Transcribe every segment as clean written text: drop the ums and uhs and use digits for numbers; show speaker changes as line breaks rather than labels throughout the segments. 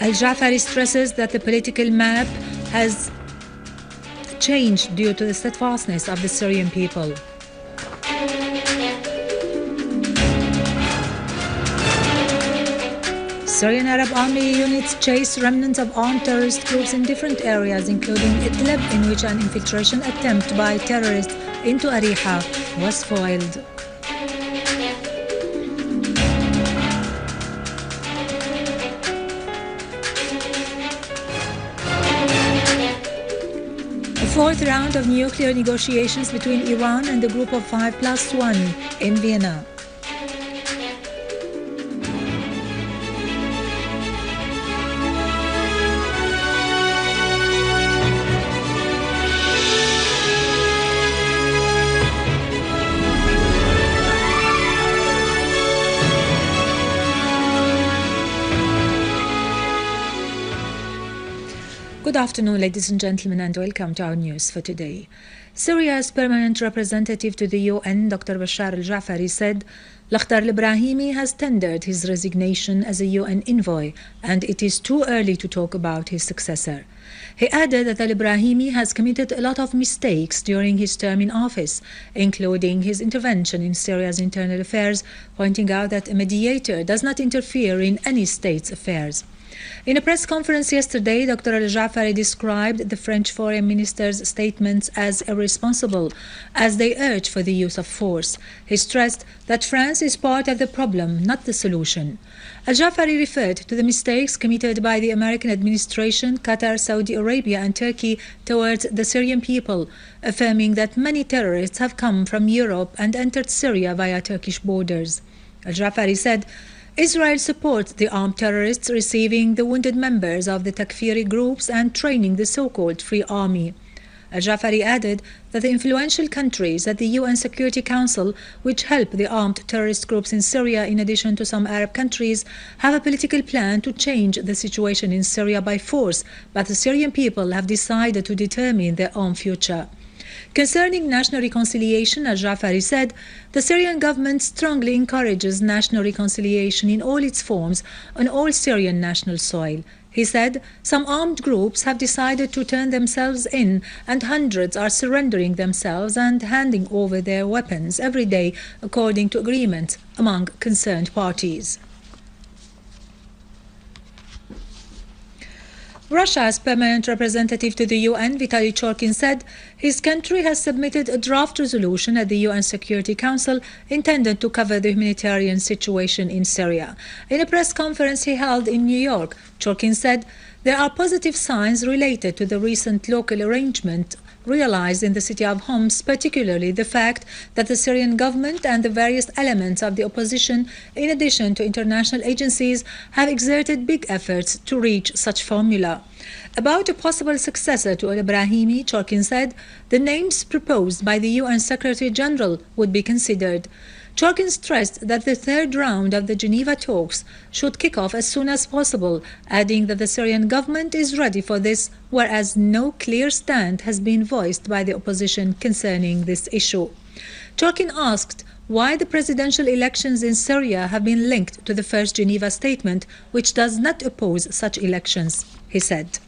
Al-Jafari stresses that the political map has changed due to the steadfastness of the Syrian people. Syrian Arab Army units chased remnants of armed terrorist groups in different areas, including Idlib, in which an infiltration attempt by terrorists into Ariha was foiled. A fourth round of nuclear negotiations between Iran and the Group of 5+1 in Vienna. Good afternoon, ladies and gentlemen, and welcome to our news for today. Syria's permanent representative to the UN, Dr. Bashar al-Jafari, said Lakhdar al-Ibrahimi has tendered his resignation as a UN envoy, and it is too early to talk about his successor. He added that al-Ibrahimi has committed a lot of mistakes during his term in office, including his intervention in Syria's internal affairs, pointing out that a mediator does not interfere in any state's affairs. In a press conference yesterday, Dr. al-Jafari described the French foreign minister's statements as irresponsible, as they urge for the use of force. He stressed that France is part of the problem, not the solution. Al-Jafari referred to the mistakes committed by the American administration, Qatar, Saudi Arabia and Turkey towards the Syrian people, affirming that many terrorists have come from Europe and entered Syria via Turkish borders. Al-Jafari said, Israel supports the armed terrorists, receiving the wounded members of the Takfiri groups and training the so-called Free Army. Al-Jafari added that the influential countries at the UN Security Council, which help the armed terrorist groups in Syria in addition to some Arab countries, have a political plan to change the situation in Syria by force, but the Syrian people have decided to determine their own future. Concerning national reconciliation, Al-Jafari said, the Syrian government strongly encourages national reconciliation in all its forms on all Syrian national soil. He said, some armed groups have decided to turn themselves in, and hundreds are surrendering themselves and handing over their weapons every day according to agreement among concerned parties. Russia's permanent representative to the UN, Vitaly Churkin, said his country has submitted a draft resolution at the UN Security Council intended to cover the humanitarian situation in Syria. In a press conference he held in New York, Churkin said there are positive signs related to the recent local arrangement realized in the city of Homs, particularly the fact that the Syrian government and the various elements of the opposition, in addition to international agencies, have exerted big efforts to reach such formula. About a possible successor to al-Ibrahimi, Churkin said the names proposed by the UN Secretary General would be considered. Churkin stressed that the third round of the Geneva talks should kick off as soon as possible, adding that the Syrian government is ready for this, whereas no clear stand has been voiced by the opposition concerning this issue. Churkin asked why the presidential elections in Syria have been linked to the first Geneva statement, which does not oppose such elections, he said.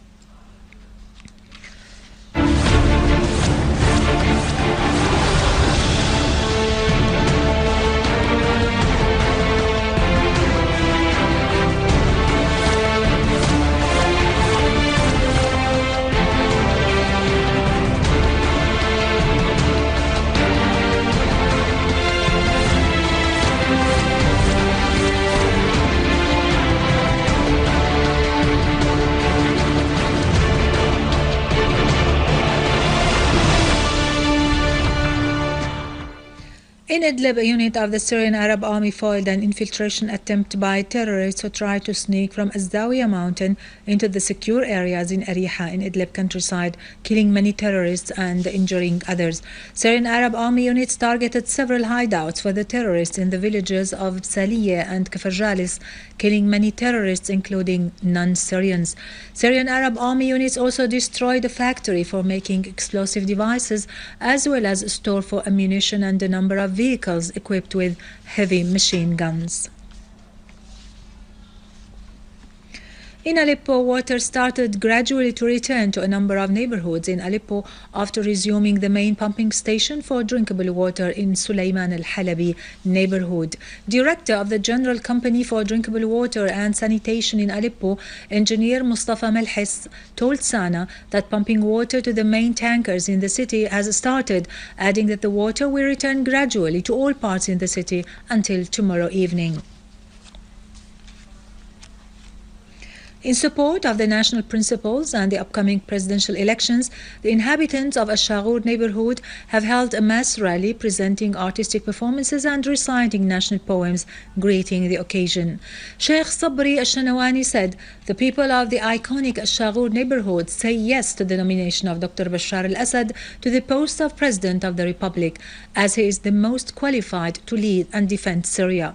In Idlib, a unit of the Syrian Arab Army foiled an infiltration attempt by terrorists who tried to sneak from Azdawiya mountain into the secure areas in Ariha in Idlib countryside, killing many terrorists and injuring others. Syrian Arab Army units targeted several hideouts for the terrorists in the villages of Saliyeh and Kafarjalis, killing many terrorists, including non-Syrians. Syrian Arab Army units also destroyed a factory for making explosive devices, as well as a store for ammunition and a number of vehicles equipped with heavy machine guns. In Aleppo, water started gradually to return to a number of neighborhoods in Aleppo after resuming the main pumping station for drinkable water in Suleiman al-Halabi neighborhood. Director of the General Company for Drinkable Water and Sanitation in Aleppo, Engineer Mustafa Melhis, told Sana that pumping water to the main tankers in the city has started, adding that the water will return gradually to all parts in the city until tomorrow evening. In support of the national principles and the upcoming presidential elections, the inhabitants of Ash-Shaghur neighborhood have held a mass rally presenting artistic performances and reciting national poems greeting the occasion. Sheikh Sabri Al-Shanawani said, "The people of the iconic Ash-Shaghur neighborhood say yes to the nomination of Dr. Bashar al-Assad to the post of President of the Republic, as he is the most qualified to lead and defend Syria."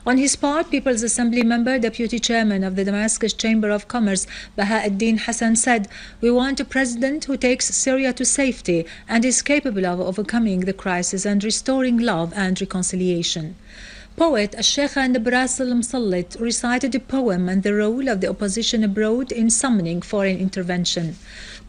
On his part, People's Assembly member, Deputy Chairman of the Damascus Chamber of Commerce, Bahauddin Hassan, said, "We want a president who takes Syria to safety and is capable of overcoming the crisis and restoring love and reconciliation." Poet Al-Sheikh Nabras al-Musallit recited a poem on the role of the opposition abroad in summoning foreign intervention.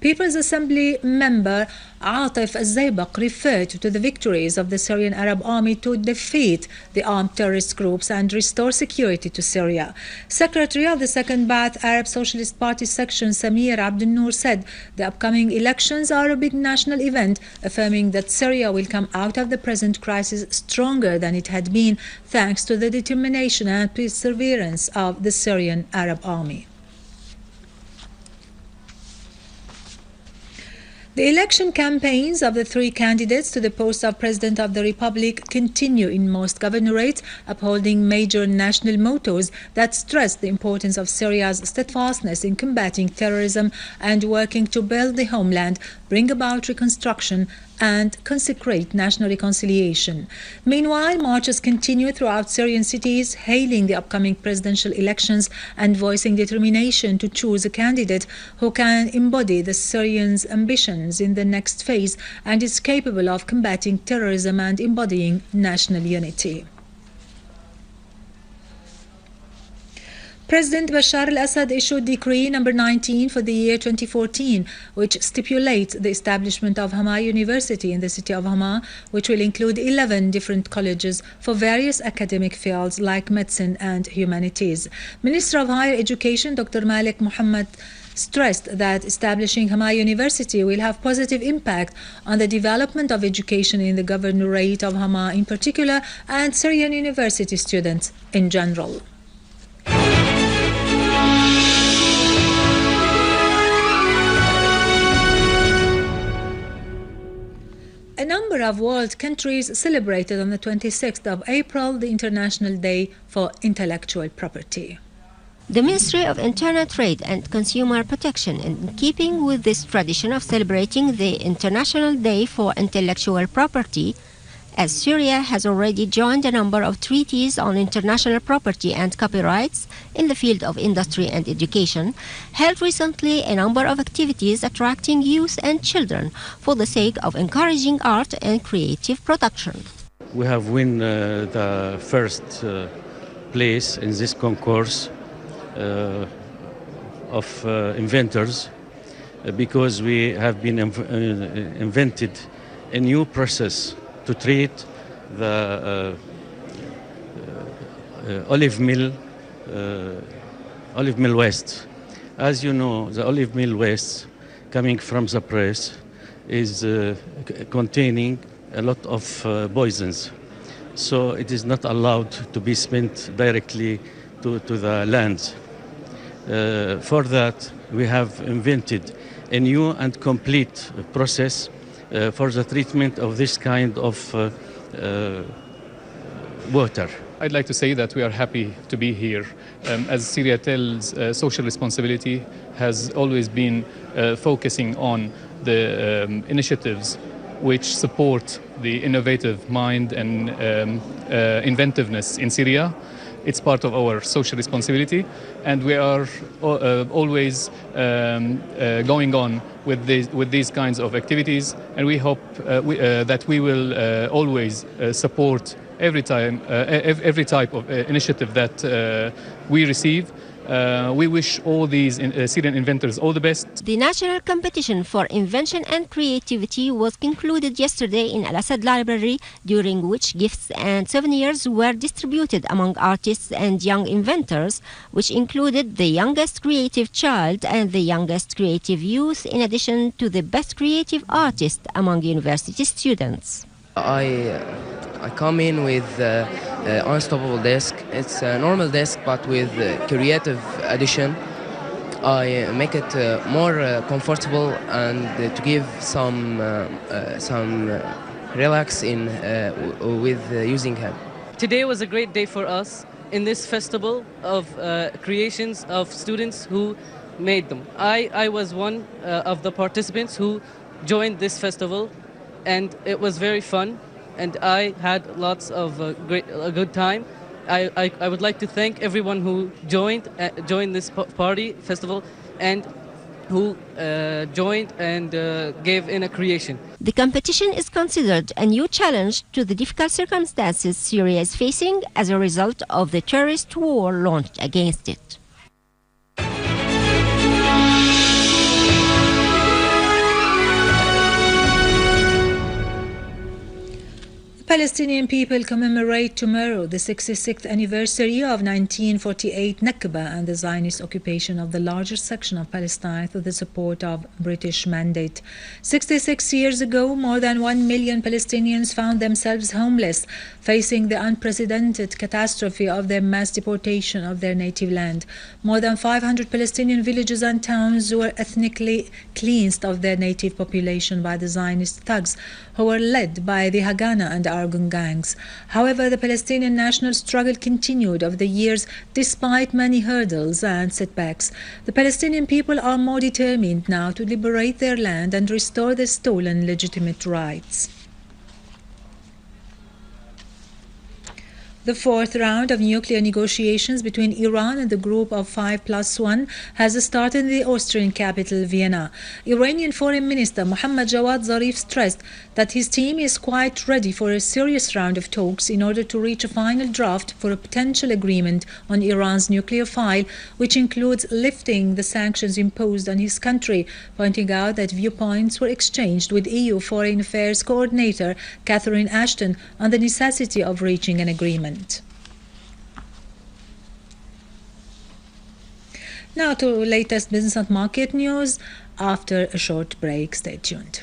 People's Assembly member Atif al-Zaybaq referred to the victories of the Syrian Arab Army to defeat the armed terrorist groups and restore security to Syria. Secretary of the Second Ba'ath Arab Socialist Party section Samir Abdul Noor said the upcoming elections are a big national event, affirming that Syria will come out of the present crisis stronger than it had been, thanks to the determination and perseverance of the Syrian Arab Army. The election campaigns of the three candidates to the post of President of the Republic continue in most governorates, upholding major national mottos that stress the importance of Syria's steadfastness in combating terrorism and working to build the homeland, bring about reconstruction, and consecrate national reconciliation. Meanwhile, marches continue throughout Syrian cities, hailing the upcoming presidential elections and voicing determination to choose a candidate who can embody the Syrians' ambitions in the next phase and is capable of combating terrorism and embodying national unity. President Bashar al-Assad issued Decree number 19 for the year 2014, which stipulates the establishment of Hama University in the city of Hama, which will include 11 different colleges for various academic fields like medicine and humanities. Minister of Higher Education Dr. Malik Muhammad stressed that establishing Hama University will have positive impact on the development of education in the governorate of Hama in particular and Syrian university students in general. A number of world countries celebrated on the 26th of April the International Day for Intellectual Property.
The Ministry of Internal Trade and Consumer Protection, in keeping with this tradition of celebrating the International Day for Intellectual Property, as Syria has already joined a number of treaties on international property and copyrights in the field of industry and education, held recently a number of activities attracting youth and children for the sake of encouraging art and creative production.
We have won the first place in this concourse of inventors because we have been invented a new process to treat the olive mill waste. As you know, the olive mill waste coming from the press is containing a lot of poisons. So it is not allowed to be spent directly to the lands. For that, we have invented a new and complete process for the treatment of this kind of water.
I'd like to say that we are happy to be here. As Syria tells, social responsibility has always been focusing on the initiatives which support the innovative mind and inventiveness in Syria. It's part of our social responsibility, and we are always going on with these kinds of activities, and we hope that we will always support every type of initiative that we receive. We wish all these Syrian inventors all the best.
The national competition for invention and creativity was concluded yesterday in Al-Assad Library, during which gifts and souvenirs were distributed among artists and young inventors, which included the youngest creative child and the youngest creative youth, in addition to the best creative artist among university students.
I come in with unstoppable desk. It's a normal desk but with creative addition. I make it more comfortable and to give some relax in with using him.
Today was a great day for us in this festival of creations of students who made them. I was one of the participants who joined this festival, and it was very fun, and I had lots of a good time. I would like to thank everyone who joined this festival and who joined and gave in a creation.
The competition is considered a new challenge to the difficult circumstances Syria is facing as a result of the terrorist war launched against it.
Palestinian people commemorate tomorrow the 66th anniversary of 1948 Nakba and the Zionist occupation of the largest section of Palestine through the support of British mandate. 66 years ago, more than 1 million Palestinians found themselves homeless, facing the unprecedented catastrophe of the mass deportation of their native land. More than 500 Palestinian villages and towns were ethnically cleansed of their native population by the Zionist thugs, who were led by the Haganah and Argun gangs. However, the Palestinian national struggle continued over the years despite many hurdles and setbacks. The Palestinian people are more determined now to liberate their land and restore their stolen legitimate rights. The fourth round of nuclear negotiations between Iran and the group of 5+1 has started in the Austrian capital, Vienna. Iranian Foreign Minister Mohammad Jawad Zarif stressed that his team is quite ready for a serious round of talks in order to reach a final draft for a potential agreement on Iran's nuclear file, which includes lifting the sanctions imposed on his country, pointing out that viewpoints were exchanged with EU Foreign Affairs Coordinator Catherine Ashton on the necessity of reaching an agreement. Now to latest business and market news. After a short break, stay tuned.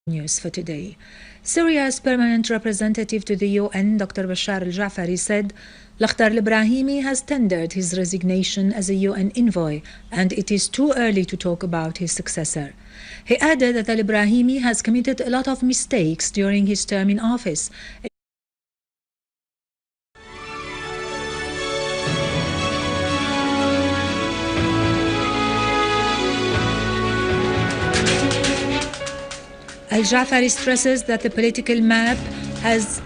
News for today. Syria's permanent representative to the UN, Dr. Bashar al-Jafari, said Lakhdar al-Ibrahimi has tendered his resignation as a UN envoy, and it is too early to talk about his successor. He added that al-Ibrahimi has committed a lot of mistakes during his term in office. Al-Jafari stresses that the political map has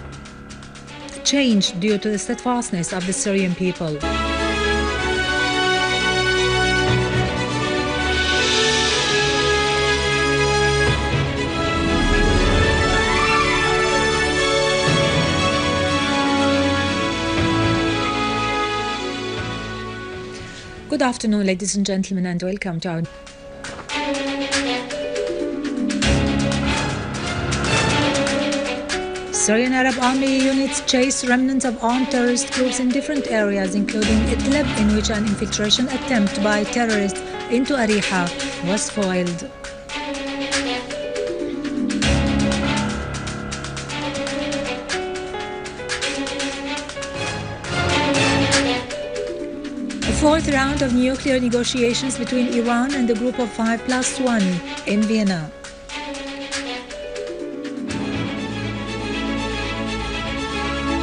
changed due to the steadfastness of the Syrian people. Good afternoon, ladies and gentlemen, and welcome to our Syrian Arab Army units chase remnants of armed terrorist groups in different areas, including Idlib, in which an infiltration attempt by terrorists into Ariha was foiled. The fourth round of nuclear negotiations between Iran and the group of 5+1 in Vienna.